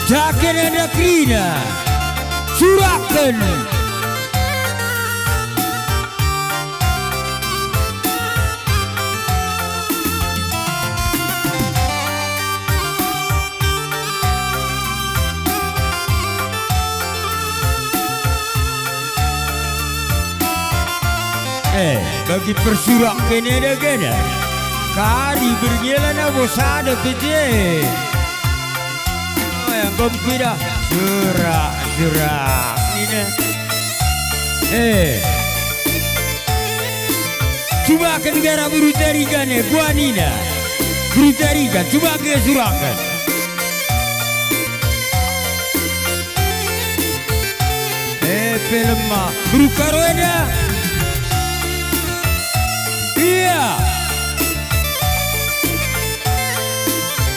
Jaken ada krina suraken bagi persurak kene ada kena kari berjalan abos ada pete yang gembira surak ini coba ke negara berutarikan buanina berutarikan coba ke surakan film mah berukaroda iya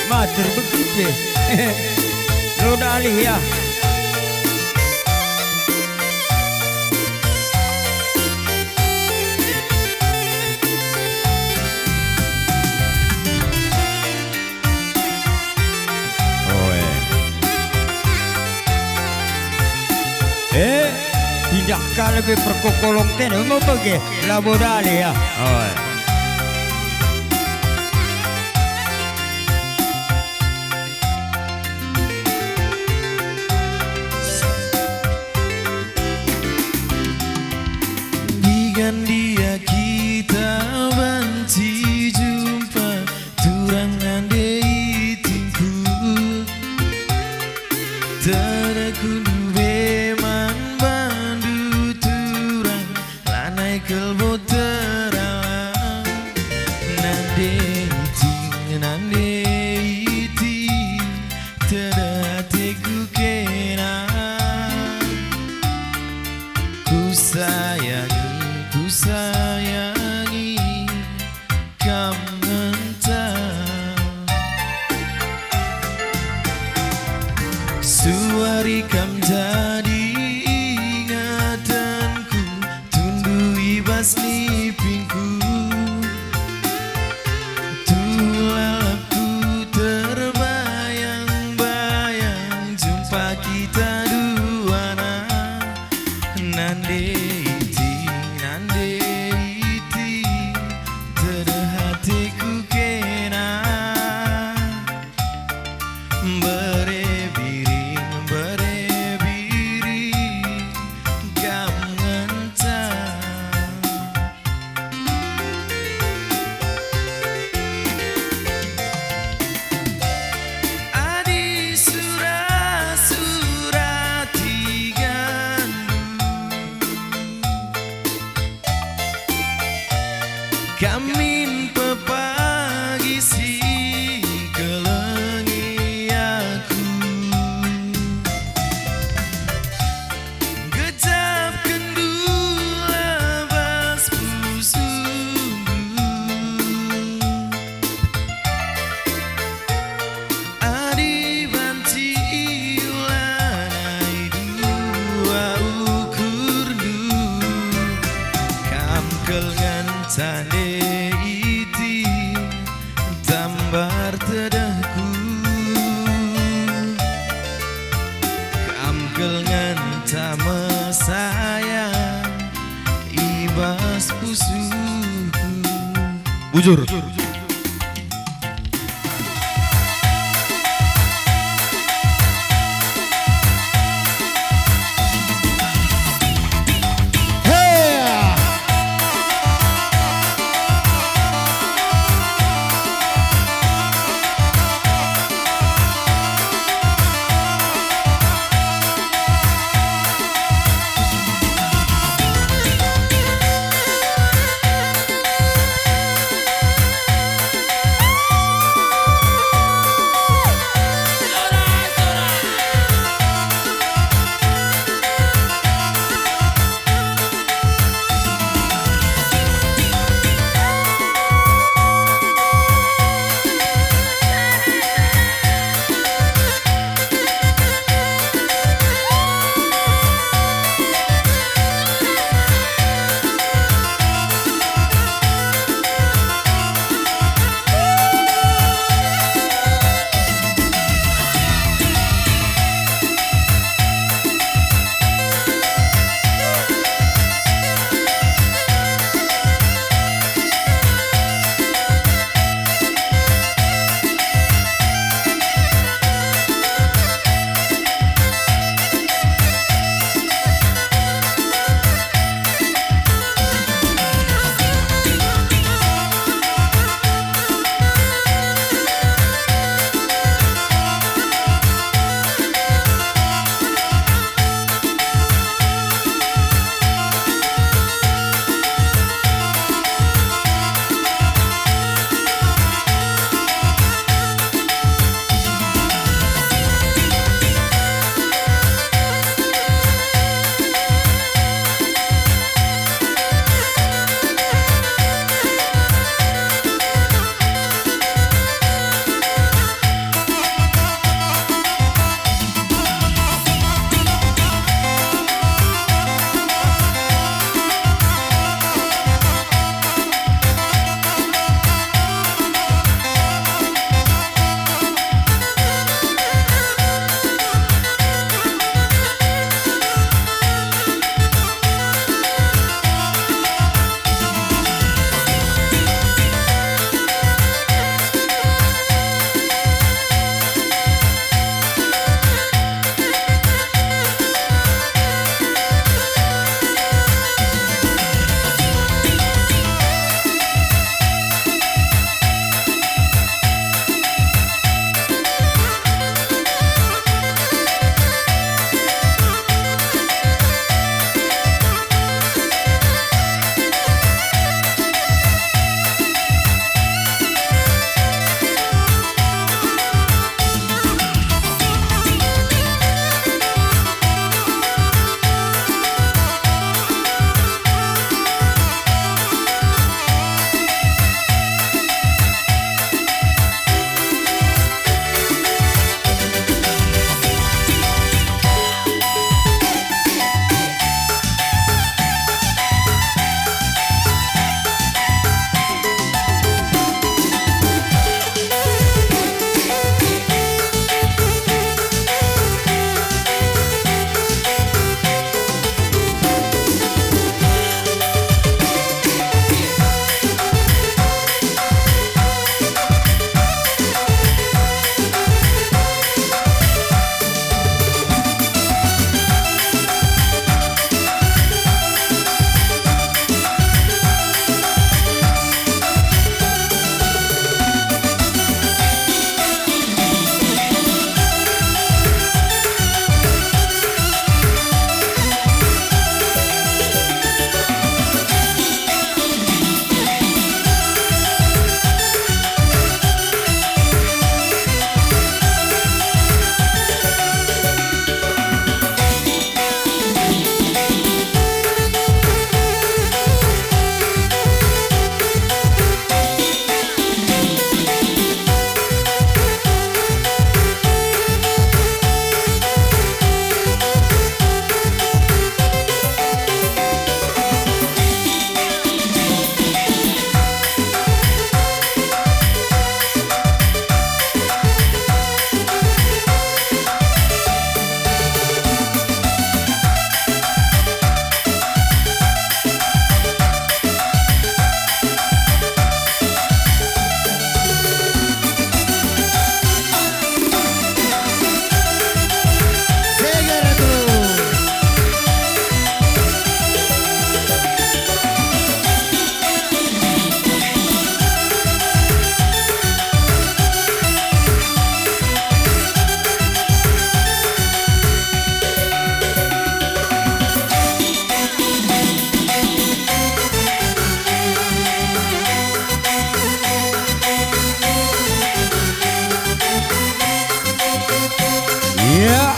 mater begitu lo dalih ya pindahkan lebih perkokolong ten mau pergi labodale ya dengan dia kita banci jumpa turangan dei tingku terakundu beman bandu turang lanai kelbo teralang nande iti terhatiku kena ku sayangi kamu entah suari kam jadi ingatanku tundui basni pingku tulalapku terbayang-bayang jumpa kita dua nande terhatiku kena berebiring gam ngentang adi surat kamin pepagi si kelengi aku gejap kendula bas pusu adi banci ulanai dua ukur du kam kelngan tane tambar tedahku kamkel nganta sayang ibas pusuku bujur Ya.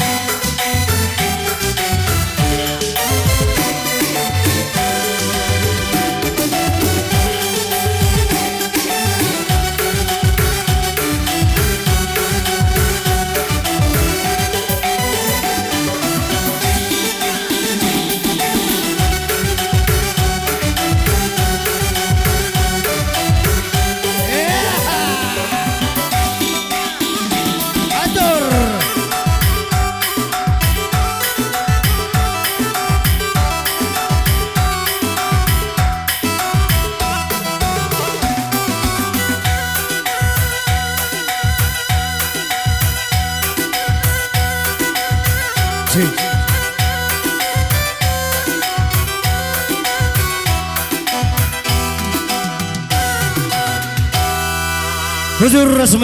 Bujur resmi.